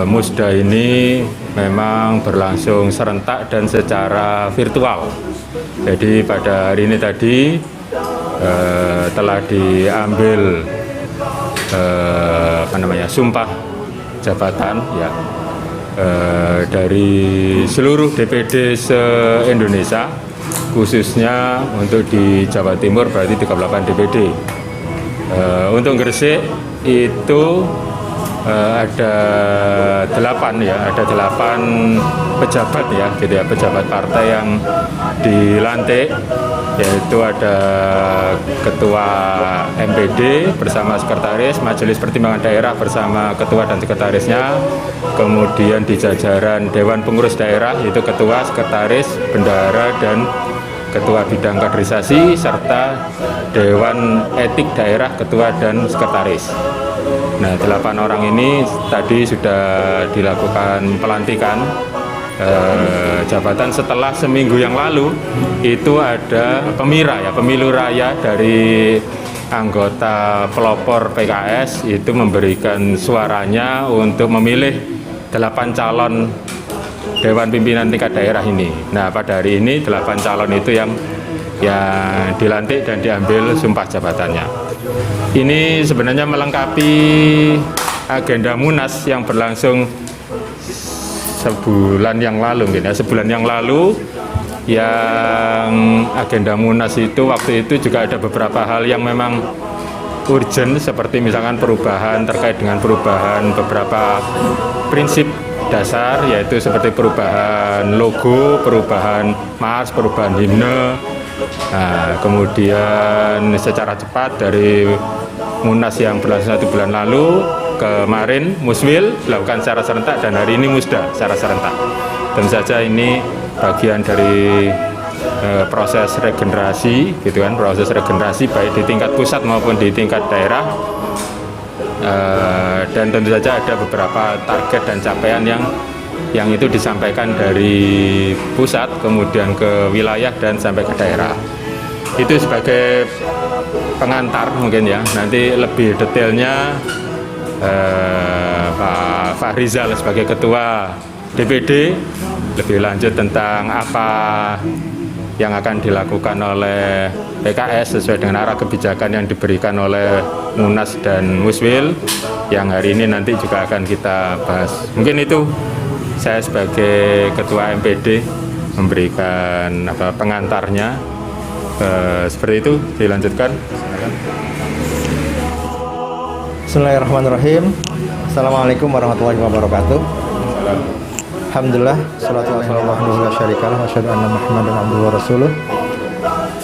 Musda ini memang berlangsung serentak dan secara virtual. Jadi pada hari ini tadi telah diambil sumpah jabatan ya dari seluruh DPD se-Indonesia, khususnya untuk di Jawa Timur berarti 38 DPD. Untuk Gresik itu ada 8 pejabat ya, gitu ya, pejabat partai yang dilantik, yaitu ada Ketua MPD bersama Sekretaris, Majelis Pertimbangan Daerah bersama Ketua dan Sekretarisnya, kemudian di jajaran Dewan Pengurus Daerah yaitu Ketua, Sekretaris, Bendahara, dan Ketua Bidang Kaderisasi, serta Dewan Etik Daerah, Ketua dan Sekretaris. Nah, 8 orang ini tadi sudah dilakukan pelantikan jabatan setelah seminggu yang lalu itu ada pemilu raya dari anggota pelopor PKS itu memberikan suaranya untuk memilih 8 calon Dewan Pimpinan tingkat daerah ini. Nah, pada hari ini 8 calon itu yang dilantik dan diambil sumpah jabatannya. Ini sebenarnya melengkapi agenda Munas yang berlangsung sebulan yang lalu, sebulan yang lalu yang agenda Munas itu waktu itu juga ada beberapa hal yang memang urgent, seperti misalkan perubahan terkait dengan perubahan beberapa prinsip dasar, yaitu seperti perubahan logo, perubahan mars, perubahan himne. Nah, kemudian secara cepat dari Munas yang berlangsung 1 bulan lalu, kemarin Muswil dilakukan secara serentak, dan hari ini Musda secara serentak. Tentu saja ini bagian dari proses regenerasi, gitu kan, proses regenerasi baik di tingkat pusat maupun di tingkat daerah. Dan tentu saja ada beberapa target dan capaian yang itu disampaikan dari pusat kemudian ke wilayah dan sampai ke daerah. Itu sebagai pengantar mungkin ya. Nanti lebih detailnya Pak Fahrizal sebagai Ketua DPD lebih lanjut tentang apa yang akan dilakukan oleh PKS sesuai dengan arah kebijakan yang diberikan oleh Munas dan Muswil yang hari ini nanti juga akan kita bahas. Mungkin itu saya sebagai Ketua MPD memberikan pengantarnya. Seperti itu, dilanjutkan. Bismillahirrahmanirrahim. Assalamualaikum warahmatullahi wabarakatuh. Alhamdulillah, salatu wassalamu ala syarikalah, wa asyhadu anna Muhammadan abduhu wa rasuluh.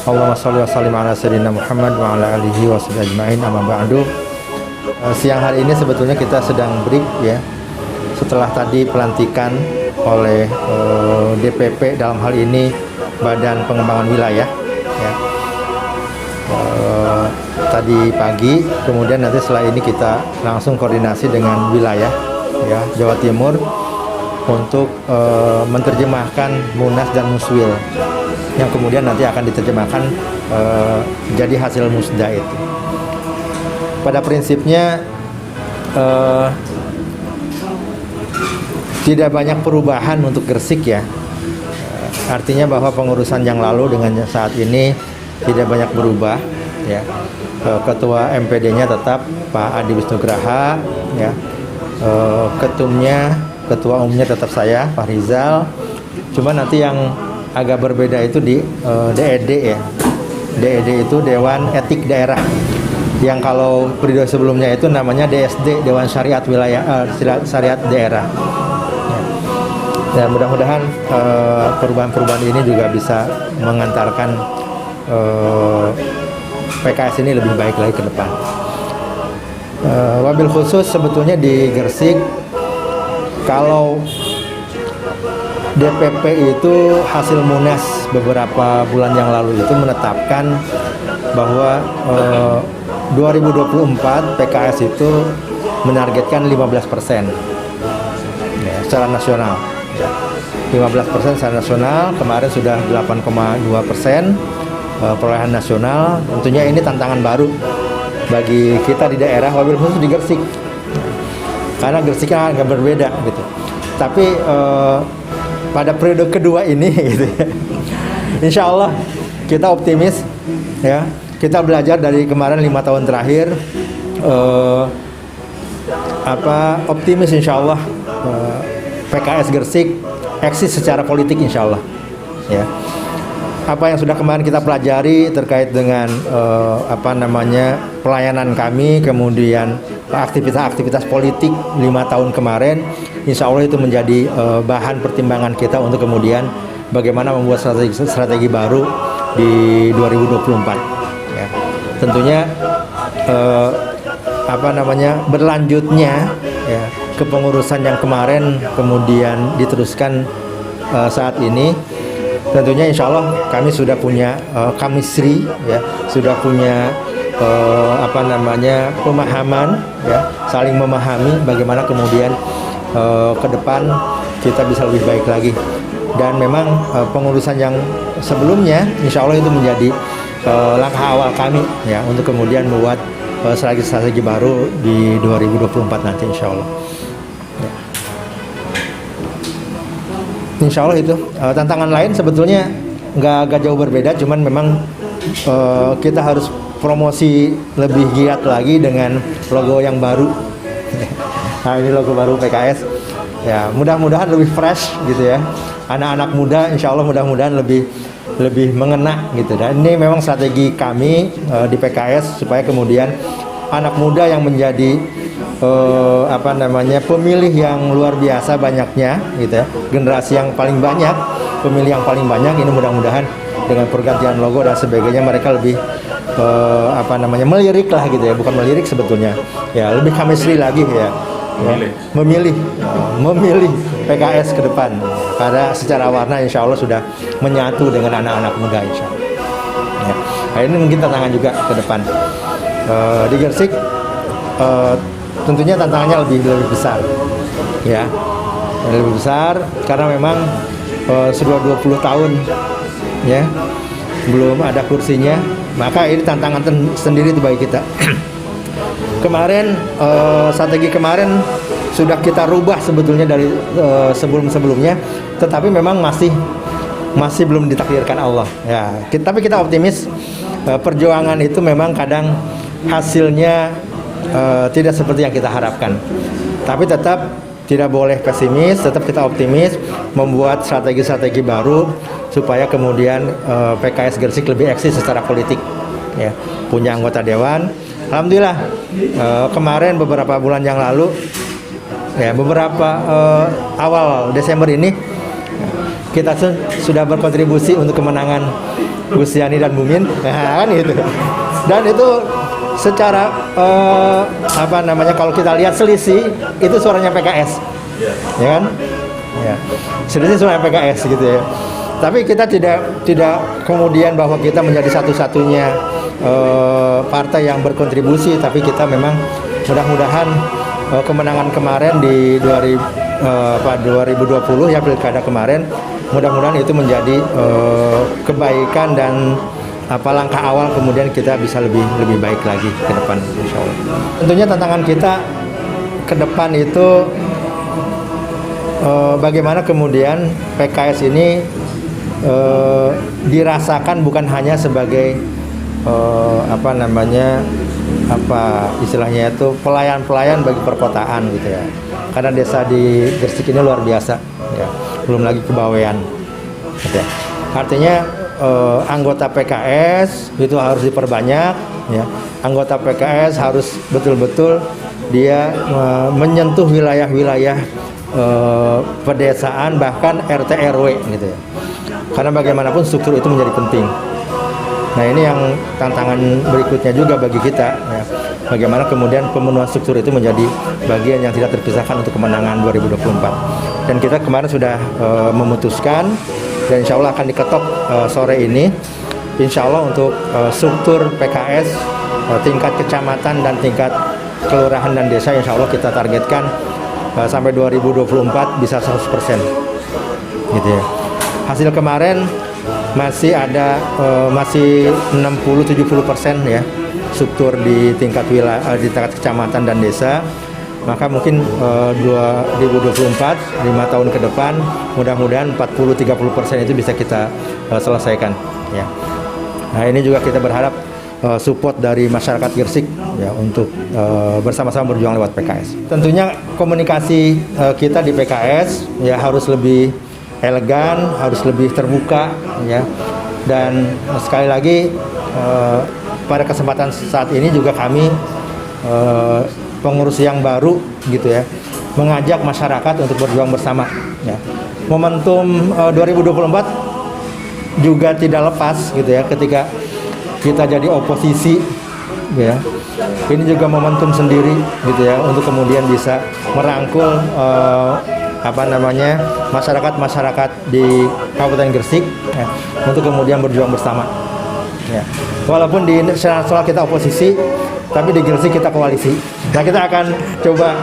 Allahumma shalli wa sallim ala sayyidina Muhammad wa ala alihi wa sahbihi ajmain, amma ba'du. Siang hari ini sebetulnya kita sedang break ya. Setelah tadi pelantikan oleh DPP, dalam hal ini Badan Pengembangan Wilayah ya. Tadi pagi, kemudian nanti setelah ini kita langsung koordinasi dengan wilayah ya Jawa Timur untuk menerjemahkan Munas dan Muswil yang kemudian nanti akan diterjemahkan jadi hasil Musda itu. Pada prinsipnya tidak banyak perubahan untuk Gresik ya. Artinya bahwa pengurusan yang lalu dengan saat ini tidak banyak berubah ya. Ketua MPD-nya tetap Pak Adi Wisnugraha ya. Ketua umumnya tetap saya, Pak Rizal. Cuma nanti yang agak berbeda itu di DED ya. DED itu Dewan Etik Daerah. Yang kalau periode sebelumnya itu namanya DSD, Dewan Syariat Wilayah Syariat Daerah. Dan mudah-mudahan perubahan-perubahan ini juga bisa mengantarkan PKS ini lebih baik lagi ke depan. Wabil khusus sebetulnya di Gresik, kalau DPP itu hasil Munas beberapa bulan yang lalu itu menetapkan bahwa 2024 PKS itu menargetkan 15% ya, secara nasional. 15% secara nasional, kemarin sudah 8,2% perolehan nasional. Tentunya ini tantangan baru bagi kita di daerah, wabil khusus di Gresik. karena Gresik kan agak berbeda gitu. Tapi pada periode kedua ini gitu ya, insya Allah kita optimis ya. Kita belajar dari kemarin 5 tahun terakhir, optimis insya Allah PKS Gresik eksis secara politik insya Allah ya. Apa yang sudah kemarin kita pelajari terkait dengan pelayanan kami, kemudian aktivitas politik 5 tahun kemarin, insya Allah itu menjadi bahan pertimbangan kita untuk kemudian bagaimana membuat strategi baru di 2024 ya. Tentunya berlanjutnya ya kepengurusan yang kemarin kemudian diteruskan saat ini, tentunya insya Allah kami sudah punya chemistry ya, sudah punya pemahaman ya, saling memahami bagaimana kemudian ke depan kita bisa lebih baik lagi. Dan memang pengurusan yang sebelumnya insya Allah itu menjadi langkah awal kami ya untuk kemudian membuat strategi baru di 2024 nanti insya Allah ya. Insya Allah itu tantangan lain sebetulnya nggak jauh berbeda, cuman memang kita harus promosi lebih giat lagi dengan logo yang baru. Nah, ini logo baru PKS ya, mudah-mudahan lebih fresh gitu ya. Anak-anak muda insya Allah mudah-mudahan lebih mengena gitu. Dan ini memang strategi kami di PKS supaya kemudian anak muda yang menjadi pemilih yang luar biasa banyaknya gitu ya, generasi yang paling banyak, pemilih yang paling banyak, ini mudah-mudahan dengan pergantian logo dan sebagainya mereka lebih melirik lah gitu ya, bukan melirik sebetulnya ya, lebih chemistry lagi ya, memilih PKS ke depan karena secara warna insya Allah sudah menyatu dengan anak-anak muda insya Allah ya. Nah, ini mungkin tantangan juga ke depan di Gresik. Tentunya tantangannya lebih besar ya, lebih besar karena memang sudah 20 tahun ya belum ada kursinya, maka ini tantangan sendiri itu bagi kita. Kemarin strategi kemarin sudah kita rubah sebetulnya dari sebelum-sebelumnya, tetapi memang masih belum ditakdirkan Allah ya. Tapi kita optimis, perjuangan itu memang kadang hasilnya tidak seperti yang kita harapkan, tapi tetap tidak boleh pesimis, tetap kita optimis membuat strategi-strategi baru supaya kemudian PKS Gresik lebih eksis secara politik ya. Punya anggota dewan, alhamdulillah kemarin beberapa bulan yang lalu ya, beberapa awal Desember ini kita sudah berkontribusi untuk kemenangan Gus Yani dan Mumin kan gitu. Dan itu secara kalau kita lihat selisih itu suaranya PKS ya kan ya, selisih suara PKS gitu ya. Tapi kita tidak kemudian bahwa kita menjadi satu-satunya partai yang berkontribusi, tapi kita memang mudah-mudahan kemenangan kemarin di 2020 ya, pilkada kemarin, mudah-mudahan itu menjadi kebaikan dan langkah awal kemudian kita bisa lebih baik lagi ke depan insya Allah. Tentunya tantangan kita ke depan itu bagaimana kemudian PKS ini dirasakan bukan hanya sebagai istilahnya itu pelayan bagi perkotaan gitu ya, karena desa di Gresik ini luar biasa ya, belum lagi kebawean gitu ya. Artinya anggota PKS itu harus diperbanyak ya. Anggota PKS harus betul-betul dia menyentuh wilayah-wilayah pedesaan, bahkan RT RW gitu ya. Karena bagaimanapun struktur itu menjadi penting. Nah, ini yang tantangan berikutnya juga bagi kita ya. Bagaimana kemudian pemenuhan struktur itu menjadi bagian yang tidak terpisahkan untuk kemenangan 2024. Dan kita kemarin sudah memutuskan dan insya Allah akan diketok sore ini, insya Allah untuk struktur PKS tingkat kecamatan dan tingkat kelurahan dan desa, insya Allah kita targetkan sampai 2024 bisa 100% gitu ya. Hasil kemarin masih ada masih 60-70% ya struktur di tingkat wilayah, di tingkat kecamatan dan desa. Maka mungkin 2024, 5 tahun ke depan, mudah-mudahan 40-30% itu bisa kita selesaikan. Ya. Nah ini juga kita berharap support dari masyarakat Gresik ya untuk bersama-sama berjuang lewat PKS. Tentunya komunikasi kita di PKS ya harus lebih elegan, harus lebih terbuka ya. Dan sekali lagi pada kesempatan saat ini juga kami pengurus yang baru gitu ya mengajak masyarakat untuk berjuang bersama ya. Momentum 2024 juga tidak lepas gitu ya ketika kita jadi oposisi ya. Ini juga momentum sendiri gitu ya untuk kemudian bisa merangkul masyarakat di Kabupaten Gresik ya, untuk kemudian berjuang bersama ya. Walaupun di nasional kita oposisi, tapi di Gresik kita koalisi. Nah kita akan coba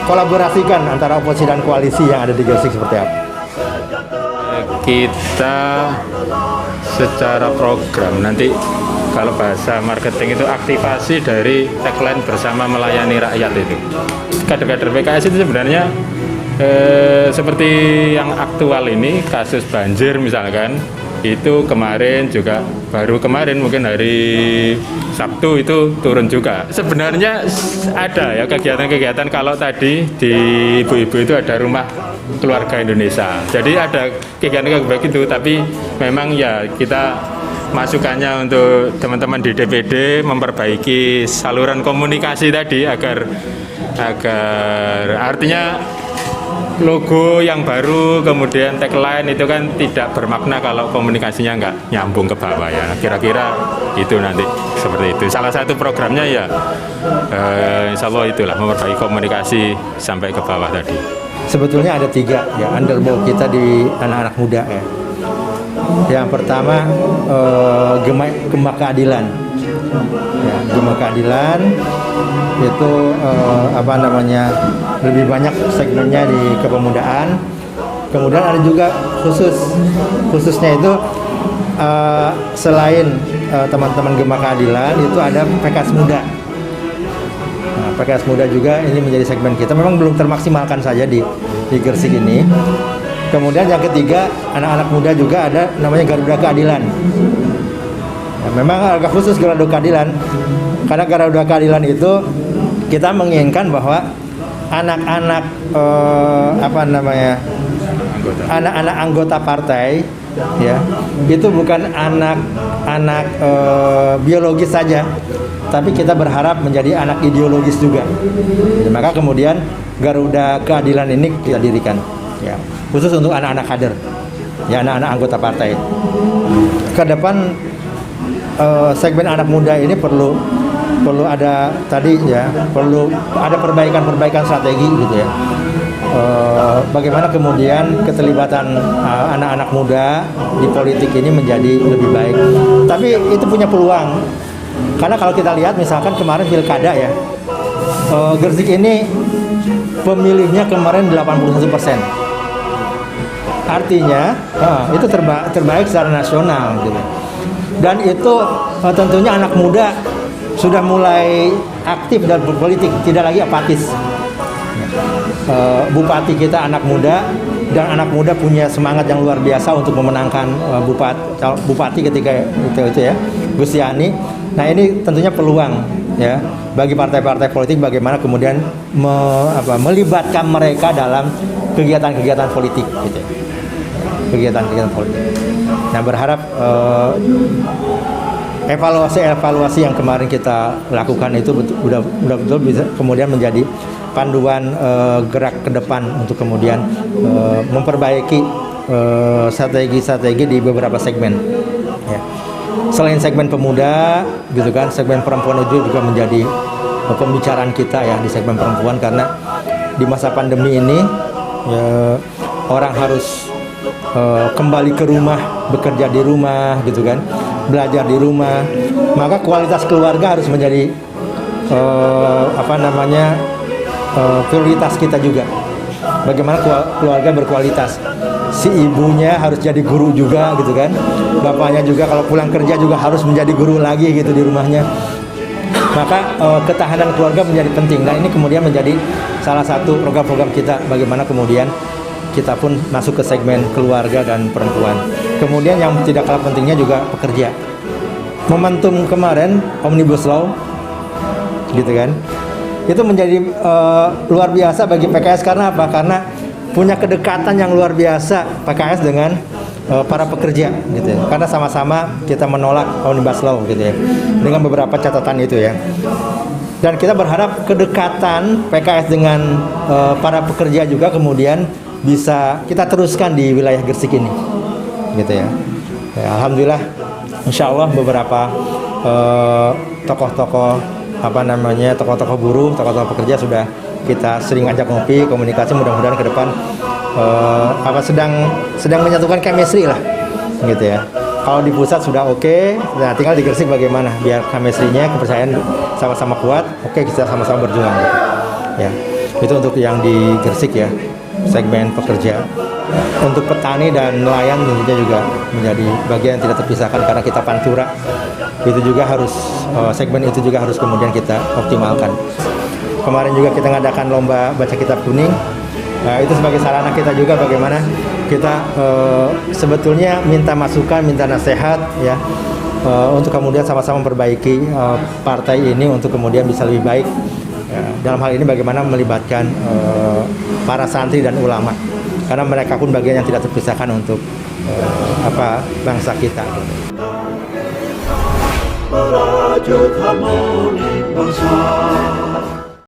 kolaborasikan antara oposisi dan koalisi yang ada di Gresik seperti apa. Kita secara program nanti kalau bahasa marketing itu aktivasi dari tagline bersama melayani rakyat itu. Kader-kader PKS itu sebenarnya seperti yang aktual ini kasus banjir misalkan itu kemarin juga baru kemarin mungkin hari Sabtu itu turun juga. Sebenarnya ada ya kegiatan-kegiatan kalau tadi di ibu-ibu itu ada rumah keluarga Indonesia. Jadi ada kegiatan-kegiatan begitu tapi memang ya kita masukannya untuk teman-teman di DPD memperbaiki saluran komunikasi tadi agar artinya logo yang baru kemudian tagline itu kan tidak bermakna kalau komunikasinya nggak nyambung ke bawah ya. Kira-kira itu nanti seperti itu. Salah satu programnya ya insya Allah itulah memperbaiki komunikasi sampai ke bawah tadi. Sebetulnya ada 3 ya underbow kita di anak-anak muda ya. Yang pertama Gema Keadilan ya, Gema Keadilan itu lebih banyak segmennya di kepemudaan. Kemudian ada juga khususnya itu selain teman-teman Gema Keadilan itu ada PKS Muda. Nah, PKS Muda juga ini menjadi segmen kita, memang belum termaksimalkan saja di Gresik ini. Kemudian yang ketiga, anak-anak muda juga ada namanya Garuda Keadilan. Ya, memang agak khusus Garuda Keadilan, karena Garuda Keadilan itu kita menginginkan bahwa anak-anak anak-anak anggota partai ya itu bukan anak biologis saja, tapi kita berharap menjadi anak ideologis juga. Jadi, maka kemudian Garuda Keadilan ini kita dirikan ya khusus untuk anak-anak kader ya, anak-anak anggota partai. Ke depan segmen anak muda ini perlu ada tadi ya, perlu ada perbaikan strategi gitu ya. Bagaimana kemudian keterlibatan anak-anak muda di politik ini menjadi lebih baik. Tapi itu punya peluang. Karena kalau kita lihat misalkan kemarin pilkada ya, Gresik ini pemilihnya kemarin 81%. Artinya itu terbaik secara nasional gitu. Dan itu tentunya anak muda sudah mulai aktif dalam berpolitik, tidak lagi apatis. Bupati kita anak muda, dan anak muda punya semangat yang luar biasa untuk memenangkan bupati ketika itu ya, Gus Yani. Nah ini tentunya peluang ya bagi partai-partai politik bagaimana kemudian melibatkan mereka dalam kegiatan-kegiatan politik gitu. Kegiatan-kegiatan politik. Nah berharap evaluasi yang kemarin kita lakukan itu betul-betul bisa kemudian menjadi panduan gerak ke depan untuk kemudian memperbaiki strategi-strategi di beberapa segmen. Ya. Selain segmen pemuda, gitu kan, segmen perempuan itu juga menjadi pembicaraan kita ya di segmen perempuan, karena di masa pandemi ini ya, orang harus kembali ke rumah, bekerja di rumah, gitu kan, belajar di rumah, maka kualitas keluarga harus menjadi prioritas kita juga. Bagaimana keluarga berkualitas? Si ibunya harus jadi guru juga, gitu kan? Bapaknya juga kalau pulang kerja juga harus menjadi guru lagi, gitu di rumahnya. Maka ketahanan keluarga menjadi penting, dan ini kemudian menjadi salah satu program-program kita bagaimana kemudian kita pun masuk ke segmen keluarga dan perempuan. Kemudian yang tidak kalah pentingnya juga pekerja. Momentum kemarin Omnibus Law, gitu kan, itu menjadi luar biasa bagi PKS. Karena apa? Karena punya kedekatan yang luar biasa PKS dengan para pekerja, gitu ya. Karena sama-sama kita menolak Omnibus Law, gitu ya, dengan beberapa catatan itu ya. Dan kita berharap kedekatan PKS dengan para pekerja juga kemudian bisa kita teruskan di wilayah Gresik ini, gitu ya. Alhamdulillah, insya Allah beberapa tokoh-tokoh tokoh-tokoh buruh, tokoh-tokoh pekerja sudah kita sering ajak ngopi, komunikasi. Mudah-mudahan ke depan sedang menyatukan chemistry lah, gitu ya. Kalau di pusat sudah oke, nah tinggal di Gresik bagaimana biar chemistry-nya, kepercayaan sama-sama kuat. Oke, kita sama-sama berjuang, gitu. Ya, itu untuk yang di Gresik ya, segmen pekerja. Untuk petani dan nelayan tentunya juga menjadi bagian yang tidak terpisahkan karena kita pantura. Itu juga harus segmen itu juga harus kemudian kita optimalkan. Kemarin juga kita ngadakan lomba baca kitab kuning. Itu sebagai sarana kita juga bagaimana kita sebetulnya minta masukan, minta nasihat ya, untuk kemudian sama-sama memperbaiki partai ini untuk kemudian bisa lebih baik. Dalam hal ini bagaimana melibatkan para santri dan ulama, karena mereka pun bagian yang tidak terpisahkan untuk bangsa kita. Merajut harmoni bangsa.